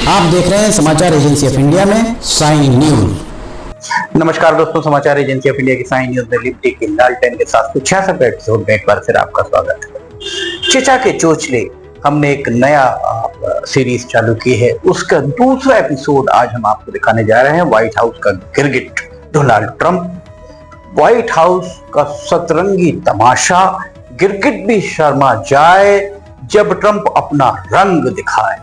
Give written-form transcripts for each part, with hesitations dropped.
आप देख रहे हैं समाचार एजेंसी ऑफ इंडिया में साइन न्यूज। नमस्कार दोस्तों, समाचार एजेंसी ऑफ इंडिया की साइन न्यूज में लिप्टी की लालटेन के साथ 66वें एपिसोड में एक बार फिर आपका स्वागत है। चचा के चोचले हमने एक नया सीरीज चालू की है, उसका दूसरा एपिसोड आज हम आपको दिखाने जा रहे हैं। व्हाइट हाउस का गिरगिट डोनाल्ड ट्रंप, व्हाइट हाउस का सतरंगी तमाशा, गिरगिट भी शर्मा जाए जब ट्रंप अपना रंग दिखाए।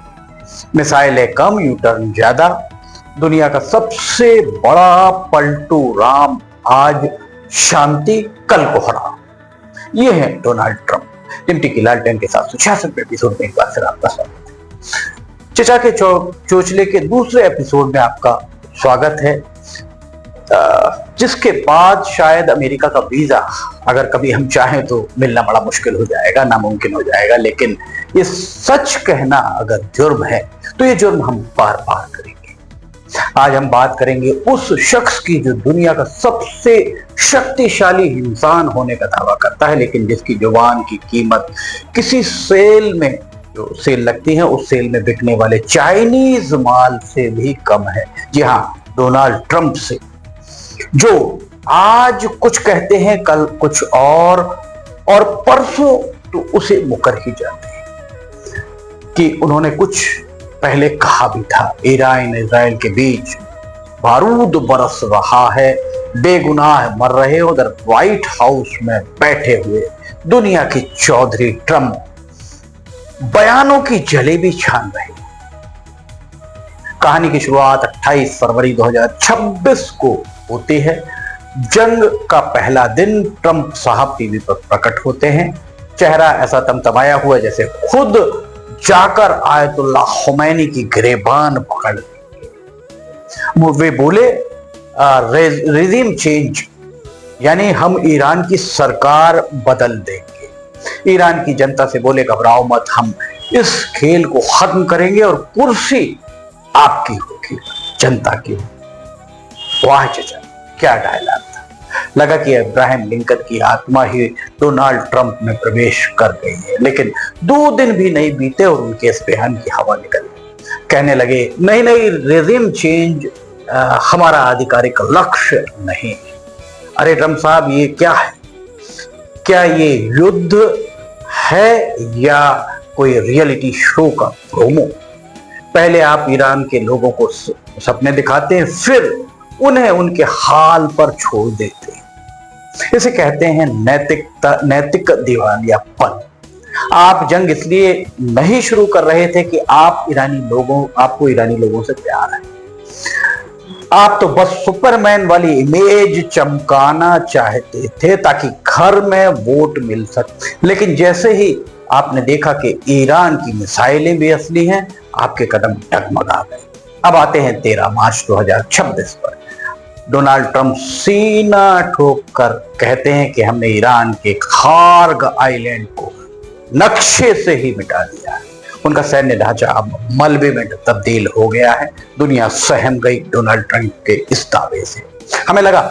मिसाइलें कम, यू टर्न ज्यादा, दुनिया का सबसे बड़ा पलटू राम, आज शांति कल कोहरा। ये है डोनाल्ड ट्रंप। लिप्टी की लालटेन के साथ 66वें एपिसोड में एक बार फिर आपका स्वागत है। चचा के चोचले के दूसरे एपिसोड में आपका स्वागत है, जिसके बाद शायद अमेरिका का वीजा अगर कभी हम चाहें तो मिलना बड़ा मुश्किल हो जाएगा, नामुमकिन हो जाएगा। लेकिन ये सच कहना अगर जुर्म है तो ये जुर्म हम बार बार करेंगे। आज हम बात करेंगे उस शख्स की जो दुनिया का सबसे शक्तिशाली इंसान होने का दावा करता है, लेकिन जिसकी जुबान की कीमत किसी सेल में, जो सेल लगती है उस सेल में बिकने वाले चाइनीज माल से भी कम है। जी हाँ, डोनाल्ड ट्रंप से, जो आज कुछ कहते हैं कल कुछ और परसों तो उसे मुकर ही जाते हैं। कि उन्होंने कुछ पहले कहा भी था, ईरान इजराइल के बीच बारूद बरस रहा है, बेगुनाह मर रहे, उधर व्हाइट हाउस में बैठे हुए दुनिया के चौधरी ट्रंप बयानों की जलेबी छान रहे। कहानी की शुरुआत 28 फरवरी 2026 को होती है। जंग का पहला दिन ट्रंप साहब टीवी पर प्रकट होते हैं। चेहरा ऐसा तमतमाया हुआ जैसे खुद जाकर आयतुल्लाह खुमैनी की गिरेबान पकड़ ली। वे बोले रेजिम चेंज, यानी हम ईरान की सरकार बदल देंगे। ईरान की जनता से बोले घबराओ मत, हम इस खेल को खत्म करेंगे और कुर्सी आपकी होगी, जनता की। वाह चचा, क्या डायलॉग था। लगा कि इब्राहिम लिंकन की आत्मा ही डोनाल्ड ट्रंप में प्रवेश कर गई है। लेकिन 2 दिन भी नहीं बीते और उनके इस बयान की हवा निकल गई। कहने लगे नहीं, रेजिम चेंज हमारा आधिकारिक लक्ष्य नहीं। अरे ट्रंप साहब, ये क्या है? क्या ये युद्ध है या कोई रियलिटी शो का प्रोमो? पहले आप ईरान के लोगों को सपने दिखाते हैं, फिर उन्हें उनके हाल पर छोड़ देते हैं। इसे कहते हैं नैतिक दिवालियापन। आप जंग इसलिए नहीं शुरू कर रहे थे कि आपको ईरानी लोगों से प्यार है। आप तो बस सुपरमैन वाली इमेज चमकाना चाहते थे ताकि घर में वोट मिल सके। लेकिन जैसे ही आपने देखा कि ईरान की मिसाइलें भी असली हैं, आपके कदम डगमगा गए। अब आते हैं 13 मार्च 2026 पर। डोनाल्ड ट्रंप सीना ठोक कर कहते हैं कि हमने ईरान के खार्ग आइलैंड को नक्शे से ही मिटा दिया है। उनका सैन्य ढांचा अब मलबे में तब्दील हो गया है। दुनिया सहम गई डोनाल्ड ट्रंप के इस दावे से।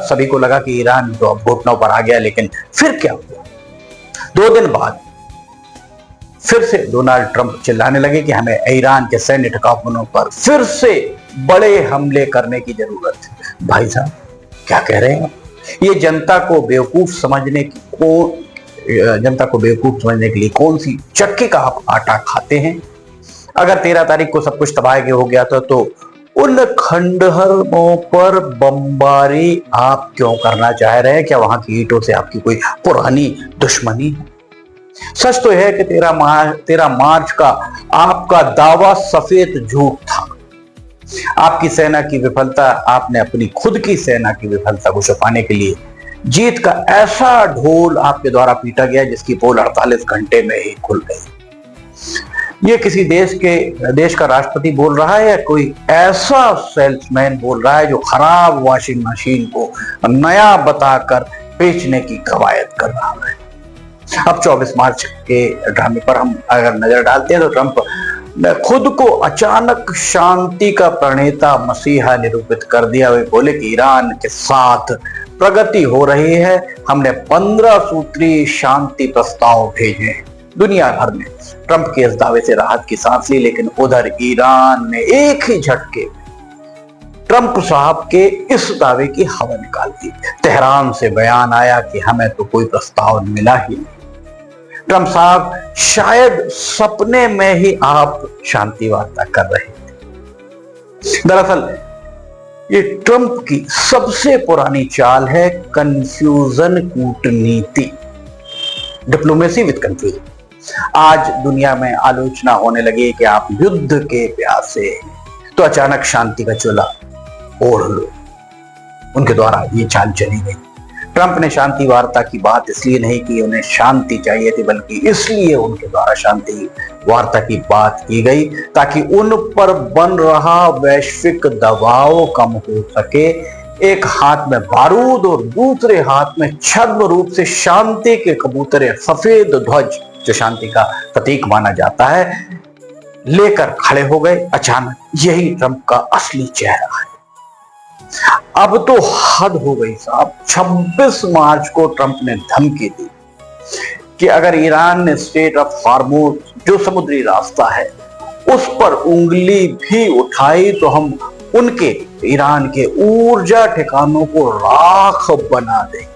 सभी को लगा कि ईरान तो अब घुटनों पर आ गया, लेकिन फिर क्या हुआ? 2 दिन बाद फिर से डोनाल्ड ट्रंप चिल्लाने लगे कि हमें ईरान के सैन्य ठिकानों पर फिर से बड़े हमले करने की जरूरत है। भाई साहब, क्या कह रहे हैं? ये जनता को बेवकूफ समझने के लिए कौन सी चक्की का आप आटा खाते हैं? अगर 13 तारीख को सब कुछ तबाह हो गया था तो उन खंडहरों पर बमबारी आप क्यों करना चाह रहे हैं? क्या वहां की ईंटों से आपकी कोई पुरानी दुश्मनी है? सच तो है कि 13 मार्च का आपका दावा सफेद झूठ था। आपकी सेना की विफलता, आपने अपनी खुद की सेना की विफलता को छुपाने के लिए जीत का ऐसा ढोल आपके द्वारा पीटा गया जिसकी पोल 48 घंटे में ही खुल गई। ये किसी देश का राष्ट्रपति बोल रहा है या कोई ऐसा सेल्समैन बोल रहा है जो खराब वॉशिंग मशीन को नया बताकर बेचने की कवायद कर रहा है। अब 24 मार्च के ड्रामे पर हम अगर नजर डालते हैं तो ट्रंप ने खुद को अचानक शांति का प्रणेता मसीहा निरूपित कर दिया। वे बोले कि ईरान के साथ प्रगति हो रही है, हमने 15 सूत्री शांति प्रस्ताव भेजे। दुनिया भर में ट्रंप के इस दावे से राहत की सांस ली, लेकिन उधर ईरान ने एक ही झटके ट्रंप साहब के इस दावे की हवा निकाल दी। तेहरान से बयान आया कि हमें तो कोई प्रस्ताव मिला ही नहीं। ट्रंप साहब शायद सपने में ही आप शांति वार्ता कर रहे थे। दरअसल ये ट्रंप की सबसे पुरानी चाल है कंफ्यूजन कूटनीति, डिप्लोमेसी विद कंफ्यूजन। आज दुनिया में आलोचना होने लगी कि आप युद्ध के प्यासे हैं तो अचानक शांति का चोला ओढ़ लो। उनके द्वारा ये चाल चली गई। ट्रंप ने शांति वार्ता की बात इसलिए नहीं की उन्हें शांति चाहिए थी, बल्कि इसलिए उनके द्वारा शांति वार्ता की बात की गई ताकि उन पर बन रहा वैश्विक दबाव कम हो सके। एक हाथ में बारूद और दूसरे हाथ में छद्म रूप से शांति के कबूतरे, सफेद ध्वज जो शांति का प्रतीक माना जाता है, लेकर खड़े हो गए। अचानक यही ट्रंप का असली चेहरा है। अब तो हद हो गई साहब। 26 मार्च को ट्रंप ने धमकी दी कि अगर ईरान ने स्ट्रेट ऑफ हॉर्मुज जो समुद्री रास्ता है उस पर उंगली भी उठाई तो हम उनके ईरान के ऊर्जा ठिकानों को राख बना देंगे।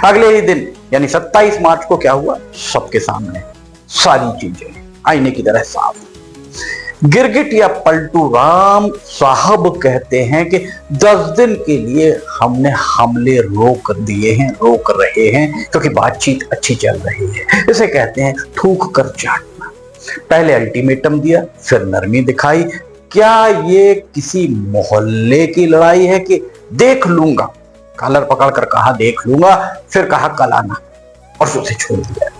अगले ही दिन यानी 27 मार्च को क्या हुआ, सबके सामने सारी चीजें आईने की तरह साफ। गिरगिट या पलटू राम साहब कहते हैं कि 10 दिन के लिए हमने हमले रोक रहे हैं क्योंकि बातचीत अच्छी चल रही है। इसे कहते हैं थूक कर चाटना। पहले अल्टीमेटम दिया, फिर नरमी दिखाई। क्या ये किसी मोहल्ले की लड़ाई है कि देख लूंगा, कॉलर पकड़ कर कहा देख लूंगा, फिर कहा कल आना और उसे छोड़ दिया।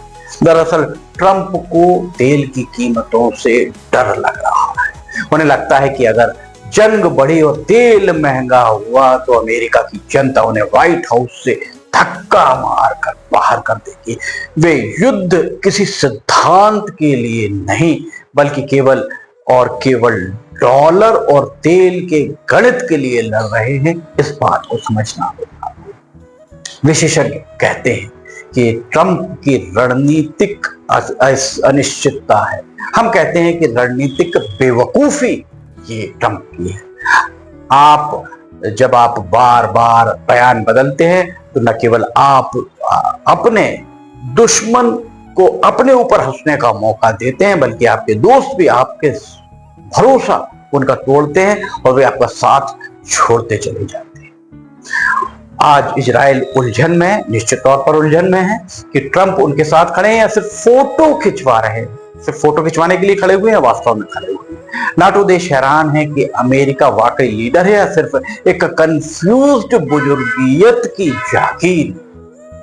दरअसल ट्रंप को तेल की कीमतों से डर लग रहा है। उन्हें लगता है कि अगर जंग बढ़ी और तेल महंगा हुआ तो अमेरिका की जनता उन्हें व्हाइट हाउस से धक्का मारकर बाहर कर देगी। वे युद्ध किसी सिद्धांत के लिए नहीं बल्कि केवल और केवल डॉलर और तेल के गणित के लिए लड़ रहे हैं। इस बात को समझना होगा। विशेषज्ञ कहते हैं कि ट्रंप की रणनीतिक अनिश्चितता है। हम कहते हैं कि रणनीतिक बेवकूफी ये ट्रंप की है। जब आप बार बार बयान बदलते हैं तो न केवल आप अपने दुश्मन को अपने ऊपर हंसने का मौका देते हैं बल्कि आपके दोस्त भी आपके भरोसा उनका तोड़ते हैं और वे आपका साथ छोड़ते चले जाते हैं। आज इजराइल उलझन में है, निश्चित तौर पर उलझन में है कि ट्रंप उनके साथ खड़े हैं या सिर्फ फोटो खिंचवा रहे हैं, सिर्फ फोटो खिंचवाने के लिए खड़े हुए हैं, वास्तव में खड़े हुए हैं। नाटो देश हैरान है कि अमेरिका वाकई लीडर है या सिर्फ एक कंफ्यूज्ड बुजुर्गियत की जागीर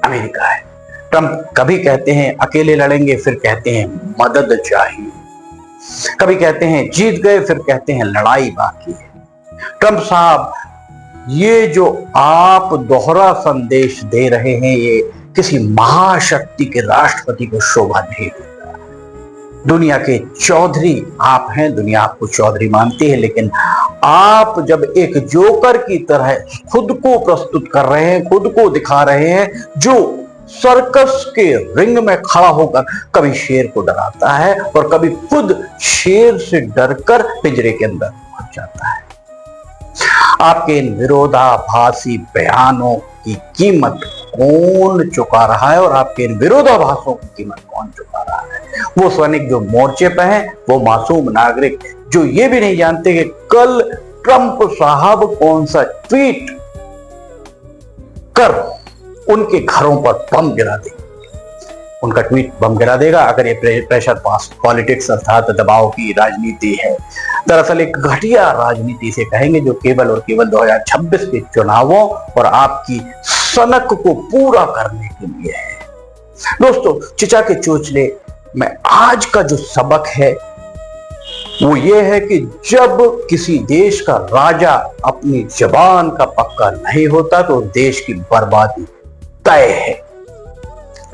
अमेरिका है। ट्रंप कभी कहते हैं अकेले लड़ेंगे, फिर कहते हैं मदद चाहिए, कभी कहते हैं जीत गए, फिर कहते हैं लड़ाई बाकी है। ट्रंप साहब, ये जो आप दोहरा संदेश दे रहे हैं ये किसी महाशक्ति के राष्ट्रपति को शोभा नहीं देता। दुनिया के चौधरी आप हैं, दुनिया आपको चौधरी मानती है, लेकिन आप जब एक जोकर की तरह खुद को प्रस्तुत कर रहे हैं, खुद को दिखा रहे हैं जो सर्कस के रिंग में खड़ा होकर कभी शेर को डराता है और कभी खुद शेर से डरकर पिंजरे के अंदर पहुंच जाता है। आपके इन विरोधाभासी बयानों की कीमत कौन चुका रहा है और आपके इन विरोधाभासों की कीमत कौन चुका रहा है? वो सैनिक जो मोर्चे पे हैं, वो मासूम नागरिक जो ये भी नहीं जानते कि कल ट्रंप साहब कौन सा ट्वीट कर उनके घरों पर बम गिरा देंगे। उनका ट्वीट बम गिरा देगा अगर ये प्रेशर पास पॉलिटिक्स अर्थात दबाव की राजनीति है। दरअसल एक घटिया राजनीति से कहेंगे जो केवल और केवल 2026 के चुनावों और आपकी सनक को पूरा करने के लिए है। दोस्तों, चिचा के चोचले में आज का जो सबक है वो ये है कि जब किसी देश का राजा अपनी जबान का पक्का नहीं होता तो देश की बर्बादी तय है।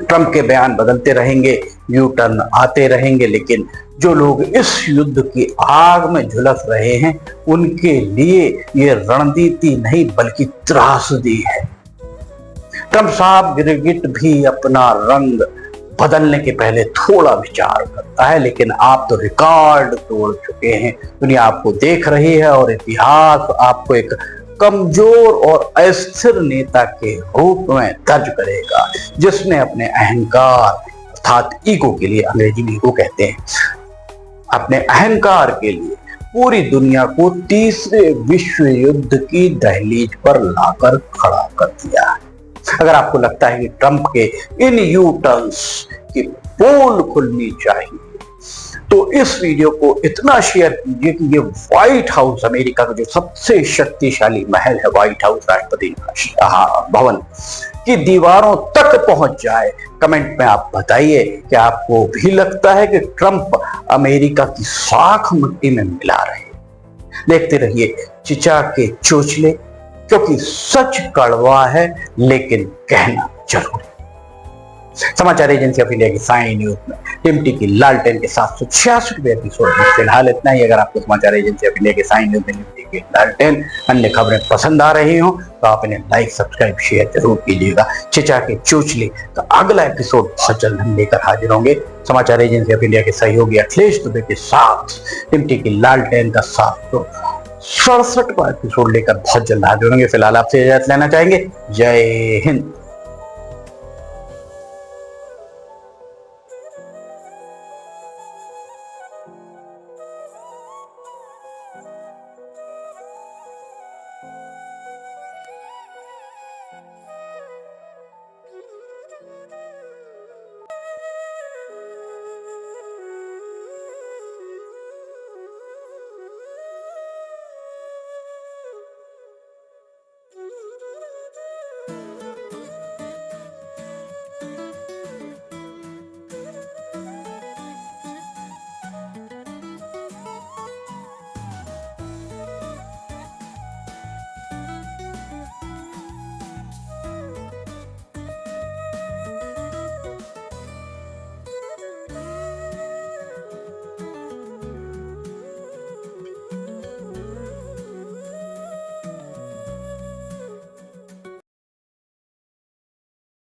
ट्रंप के बयान बदलते रहेंगे, यू टर्न आते रहेंगे, लेकिन जो लोग इस युद्ध की आग में झुलस रहे हैं उनके लिए ये रणनीति नहीं बल्कि त्रासदी है। ट्रंप साहब गिरगिट भी अपना रंग बदलने के पहले थोड़ा विचार करता है, लेकिन आप तो रिकॉर्ड तोड़ चुके हैं। दुनिया आपको देख रही है और इतिहास आपको एक कमजोर और अस्थिर नेता के रूप में दर्ज करेगा, जिसने अपने अहंकार अर्थात ईगो के लिए, अंग्रेजी में ईगो कहते हैं, अपने अहंकार के लिए पूरी दुनिया को तीसरे विश्व युद्ध की दहलीज पर लाकर खड़ा कर दिया। अगर आपको लगता है कि ट्रंप के इन यू टर्न्स की पोल खुलनी चाहिए, तो इस वीडियो को इतना शेयर कीजिए कि ये व्हाइट हाउस, अमेरिका का जो सबसे शक्तिशाली महल है, व्हाइट हाउस, राष्ट्रपति भवन की दीवारों तक पहुंच जाए। कमेंट में आप बताइए कि आपको भी लगता है कि ट्रंप अमेरिका की साख मिट्टी में मिला रहे। देखते रहिए चिचा के चोचले, क्योंकि सच कड़वा है लेकिन कहना जरूरी। समाचार एजेंसी ऑफ इंडिया की साई न्यूज में टिम्टी की लालटेन के 766वें एपिसोड में फिलहाल इतना ही। अगर आपको समाचार एजेंसी ऑफ इंडिया के साई न्यूज में टिम्टी की लालटेन अन्य खबरें पसंद आ रही हो तो आप इन्हें लाइक, सब्सक्राइब, शेयर जरूर कीजिएगा। चिचा के चोचले का अगला एपिसोड बहुत जल्द हम लेकर हाजिर होंगे। समाचार एजेंसी ऑफ इंडिया के सहयोगी अखिलेश दुबे के साथ टिम्टी की लालटेन का 767वां एपिसोड लेकर बहुत जल्द हाजिर होंगे। फिलहाल आपसे इजाजत लेना चाहेंगे। जय हिंद।